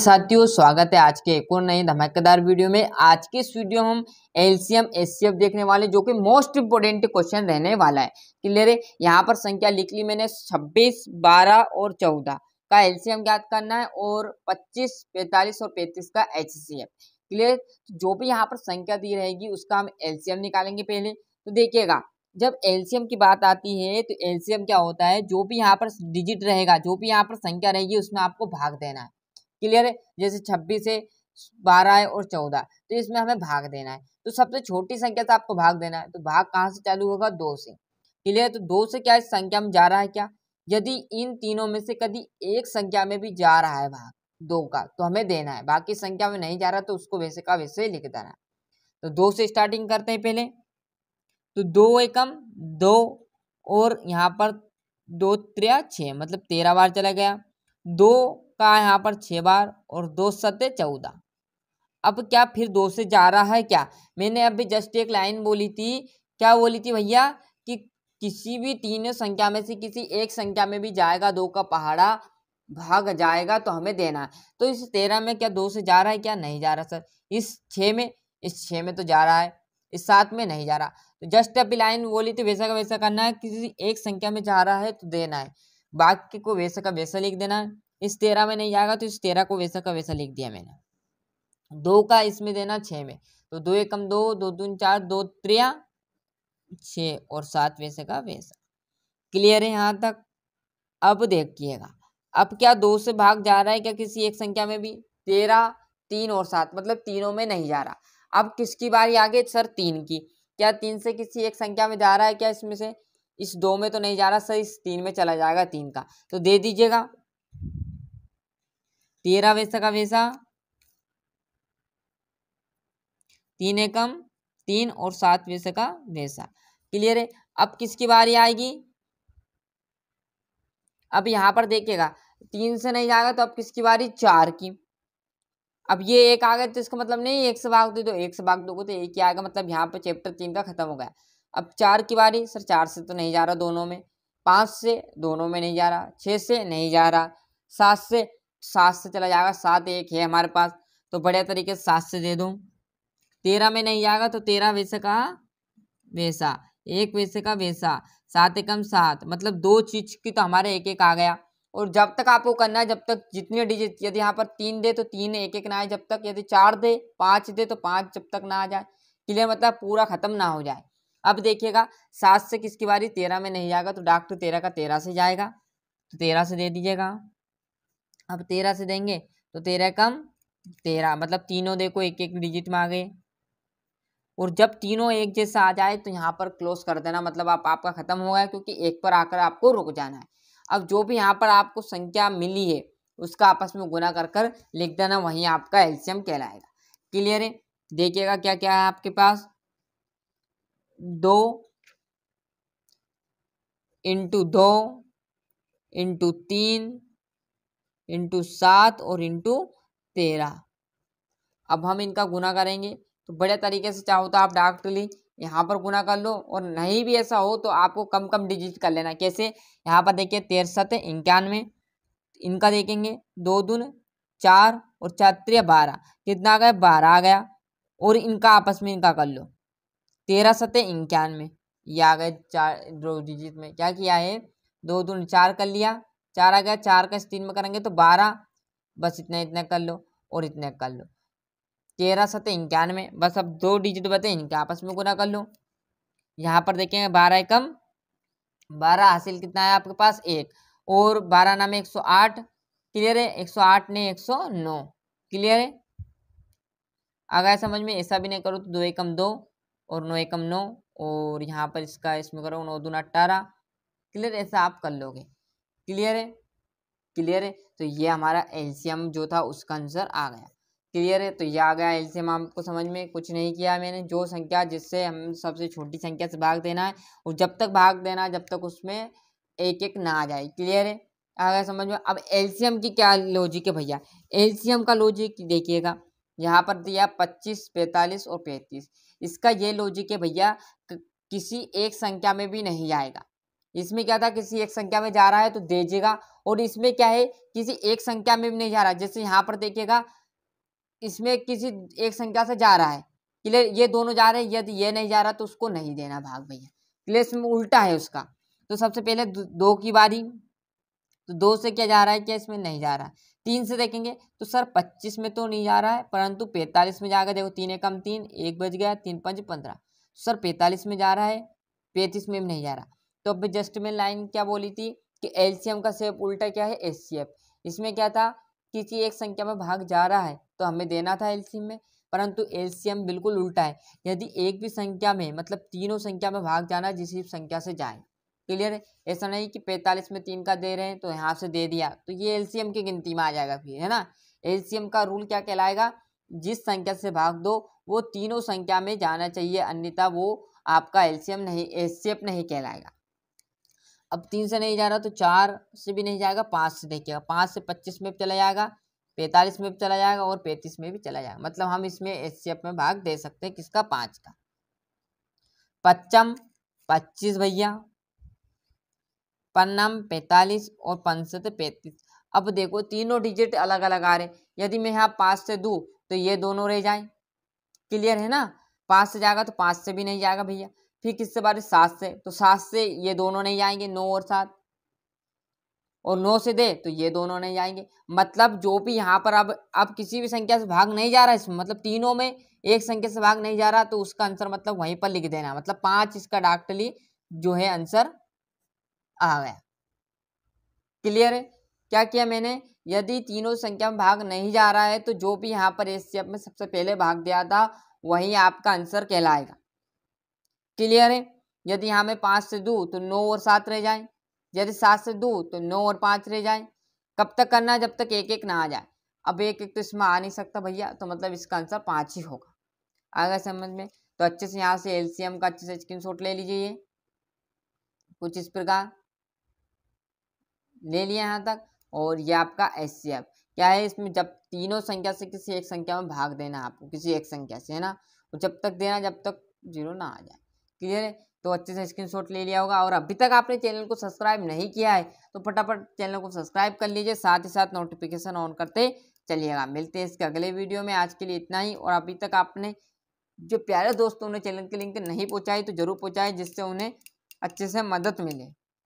साथियों, स्वागत है आज के एक और नई धमाकेदार वीडियो में। आज के इस वीडियो में हम एलसीएम एचसीएफ देखने वाले, जो कि मोस्ट इंपोर्टेंट क्वेश्चन रहने वाला है। क्लियर है। यहाँ पर संख्या लिख ली मैंने 26, 12 और 14 का एलसीएम ज्ञात करना है और 25, 45 और 35 का एचसीएफ। क्लियर। जो भी यहाँ पर संख्या दी रहेगी उसका हम एलसीएम निकालेंगे पहले। तो देखिएगा, जब एलसीएम की बात आती है तो एलसीएम क्या होता है, जो भी यहाँ पर डिजिट रहेगा, जो भी यहाँ पर संख्या रहेगी उसमें आपको भाग देना है। क्लियर है। जैसे 26 है, 12 है और 14, तो इसमें हमें भाग देना है। तो सबसे छोटी संख्या से आपको भाग देना है, तो भाग कहाँ से चालू होगा? 2 से। क्लियर है। तो 2 से क्या इस संख्या में जा रहा है क्या? यदि इन तीनों में से कभी एक संख्या में भी जा रहा है भाग 2 का, तो हमें देना है। बाकी संख्या में नहीं जा रहा तो उसको वैसे का वैसे लिख देना है। तो 2 से स्टार्टिंग करते हैं पहले। तो 2 एकम 2 और यहाँ पर 2 त्रिया 6, मतलब 13 बार चला गया। 2 का यहाँ पर 6 बार और 2 सत्ते 14। अब क्या फिर 2 से जा रहा है क्या? मैंने अभी जस्ट एक लाइन बोली थी। क्या बोली थी भैया? कि किसी भी तीनों संख्या में से किसी एक संख्या में भी जाएगा 2 का पहाड़ा भाग जाएगा तो हमें देना है। तो इस 13 में क्या 2 से जा रहा है क्या? नहीं जा रहा सर। इस 6 में तो जा रहा है, इस 7 में नहीं जा रहा। तो जस्ट अभी लाइन बोली थी वैसा का वैसा करना है। किसी एक संख्या में जा रहा है तो देना है, बाकी को वैसा का वैसा लिख देना है। इस 13 में नहीं जाएगा तो इस 13 को वैसा का वैसा लिख दिया मैंने। 2 का इसमें देना 6 में, तो 2 एकम 2, 2 दूनी 4, 2 त्रिया 6 और 7 वैसे का वैसा। क्लियर है यहाँ तक? अब देखिएगा, अब क्या 2 से भाग जा रहा है क्या किसी एक संख्या में भी? 13, 3 और 7, मतलब तीनों में नहीं जा रहा। अब किसकी बारी आ गई सर? 3 की। क्या 3 से किसी एक संख्या में जा रहा है क्या? इसमें से इस 2 में तो नहीं जा रहा सर, इस 3 में चला जाएगा 3 का, तो दे दीजिएगा 13 वैसा का वैसा। 3 एकम 3 और 7 वैसे का वैसा। क्लियर है। अब किसकी बारी आएगी? अब यहाँ पर देखिएगा 3 से नहीं जाएगा तो अब किसकी बारी? 4 की। अब ये एक आ गया तो इसका मतलब नहीं 1 से भाग दो, तो 1 से भाग दोगे तो 1 ही आएगा, मतलब यहाँ पे चैप्टर 3 का खत्म हो गया। अब 4 की बारी। सर 4 से तो नहीं जा रहा दोनों में, 5 से दोनों में नहीं जा रहा, 6 से नहीं जा रहा, 7 से चला जाएगा, 7 एक है हमारे पास, तो बढ़िया तरीके से 7 से दे दूँ। 13 में नहीं जाएगा तो 13 वैसे का वैसा, 1 वैसे का वैसा, 7 एकम 7, मतलब 2 चीज की तो हमारे एक एक आ गया। और जब तक आपको करना है, जब तक जितने डिजिट, यदि यहाँ पर 3 दे तो 3 एक एक ना आए जब तक, यदि 4 दे 5 दे तो 5 जब तक ना आ जाए। क्लियर, मतलब पूरा खत्म ना हो जाए। अब देखिएगा 7 से किसकी बारी? 13 में नहीं जाएगा तो डॉक्टर 13 का 13 से जाएगा, तो 13 से दे दीजिएगा। अब 13 से देंगे तो 13 कम 13, मतलब तीनों देखो एक एक डिजिट में आ गए। और जब तीनों एक जैसा आ जाए तो यहाँ पर क्लोज कर देना, मतलब आपका खत्म हो गया, क्योंकि एक पर आकर आपको रुक जाना है। अब जो भी यहाँ पर आपको संख्या मिली है उसका आपस में गुना कर कर लिख देना, वहीं आपका एलसीएम कहलाएगा। क्लियर है। देखिएगा क्या क्या है आपके पास। 2 इंटू 2 इंटू 3 इंटू 7 और इंटू 13। अब हम इनका गुना करेंगे तो बड़े तरीके से चाहो तो आप डायरेक्टली यहाँ पर गुना कर लो, और नहीं भी ऐसा हो तो आपको कम कम डिजिट कर लेना। कैसे? यहाँ पर देखिए 13 7 91, इनका देखेंगे 2 दून 4 और 4 त्रिया 12, कितना आ गया? 12 आ गया। और इनका आपस में इनका कर लो, 13 7 91, ये आ गए 4 दो डिजिट में। क्या किया है? 2 दून 4 कर लिया, 4 आ गया, 4 का 3 में करेंगे तो 12, बस इतना इतना कर लो और इतना कर लो। 13 7 91, बस अब 2 डिजिट बचे, इनके आपस में गुना कर लो। यहाँ पर देखेंगे 12 एकम 12, हासिल कितना है आपके पास? 1, और 12 नाम 108। क्लियर है। 108 ने 109। क्लियर है। आ गया समझ में? ऐसा भी नहीं करो तो 2 एकम 2 और 9 एकम 9, और यहाँ पर इसका इसमें करो 9 दूना 18। क्लियर, ऐसा आप कर लोगे। क्लियर है। क्लियर है। तो ये हमारा एलसीएम जो था उसका आंसर आ गया। क्लियर है। तो ये आ गया एलसीएम। आपको समझ में कुछ नहीं किया मैंने, जो संख्या जिससे हम सबसे छोटी संख्या से भाग देना है, और जब तक भाग देना है जब तक उसमें एक एक ना आ जाए। क्लियर है। आ गया समझ में। अब एलसीएम की क्या लॉजिक है भैया? एलसीएम का लॉजिक देखिएगा, यहाँ पर दिया 25, 45 और 35। इसका ये लॉजिक है भैया, किसी एक संख्या में भी नहीं जाएगा। इसमें क्या था? किसी एक संख्या में जा रहा है तो दीजिएगा, और इसमें क्या है, किसी एक संख्या में भी नहीं जा रहा। जैसे यहाँ पर देखिएगा, इसमें किसी एक संख्या से जा रहा है, क्लियर, ये दोनों जा रहे हैं, यदि ये नहीं जा रहा तो उसको नहीं देना भाग भैया, क्लियर, इसमें उल्टा है उसका। तो सबसे पहले 2 की बारी, तो 2 से क्या जा रहा है, क्या इसमें नहीं जा रहा है। 3 से देखेंगे तो सर 25 में तो नहीं जा रहा है, परंतु 45 में जाएगा। देखो 3 एकम 3, 1 बच गया, 3 5 15, सर 45 में जा रहा है, 35 में भी नहीं जा रहा। तो अब जस्ट में लाइन क्या बोली थी कि एलसीएम का शेप उल्टा क्या है, एचसीएफ। इसमें क्या था, किसी एक संख्या में भाग जा रहा है तो हमें देना था एलसीएम में, परंतु एलसीएम बिल्कुल उल्टा है। यदि एक भी संख्या में, मतलब तीनों संख्या में भाग जाना, जिस संख्या से जाए, क्लियर है। ऐसा नहीं कि 45 में 3 का दे रहे हैं तो यहाँ से दे दिया, तो ये एलसीएम की गिनती में आ जाएगा फिर, है ना। एलसीएम का रूल क्या कहलाएगा, जिस संख्या से भाग दो वो तीनों संख्या में जाना चाहिए, अन्यथा वो आपका एलसीएम नहीं, एचसीएफ नहीं कहलाएगा। अब 3 से नहीं जा रहा तो 4 से भी नहीं जाएगा, 5 से देखिएगा, 5 से 25 में भी चला जाएगा, 45 में भी चला जाएगा और 35 में भी चला जाएगा। मतलब हम इसमें एचसीएफ में भाग दे सकते हैं, किसका, 5 का। पच्चम 25 भैया, पन्नम 45 और पंचत 35। अब देखो तीनों डिजिट अलग अलग आ रहे, यदि मैं यहाँ 5 से दूं तो ये दोनों रह जाए, क्लियर है ना। 5 से जाएगा तो 5 से भी नहीं जाएगा भैया। फिर किससे बारे, 7 से, तो 7 से ये दोनों नहीं जाएंगे, 9 और 7, और 9 से दे तो ये दोनों नहीं जाएंगे। मतलब जो भी यहाँ पर अब किसी भी संख्या से भाग नहीं जा रहा है इसमें, मतलब तीनों में एक संख्या से भाग नहीं जा रहा, तो उसका आंसर मतलब वहीं पर लिख देना, मतलब 5 इसका डायरेक्टली जो है आंसर आ गया, क्लियर है। क्या किया मैंने, यदि तीनों संख्या में भाग नहीं जा रहा है तो जो भी यहाँ पर एचसीएफ में सबसे पहले भाग दिया था वही आपका आंसर कहलाएगा, क्लियर है। यदि यहाँ में 5 से दूं तो 9 और 7 रह जाए, यदि 7 से दूं तो 9 और 5 रह जाए। कब तक करना है, जब तक एक एक ना आ जाए। अब एक एक तो इसमें आ नहीं सकता भैया, तो मतलब इसका आंसर 5 ही होगा। आ गया समझ में। तो अच्छे से यहाँ से एलसीएम का अच्छे से स्क्रीनशॉट ले लीजिए, ये कुछ इस प्रकार ले लिया यहाँ तक। और ये आपका एचसीएफ क्या है, इसमें जब तीनों संख्या से किसी एक संख्या में भाग देना आपको, किसी एक संख्या से, है ना, तो जब तक देना जब तक 0 ना आ जाए, क्लियर है। तो अच्छे से स्क्रीनशॉट ले लिया होगा। और अभी तक आपने चैनल को सब्सक्राइब नहीं किया है तो फटाफट चैनल को सब्सक्राइब कर लीजिए, साथ ही साथ नोटिफिकेशन ऑन करते चलिएगा। मिलते हैं इसके अगले वीडियो में, आज के लिए इतना ही। और अभी तक आपने जो प्यारे दोस्तों ने चैनल के लिंक नहीं पहुँचाई तो जरूर पहुँचाए, जिससे उन्हें अच्छे से मदद मिले।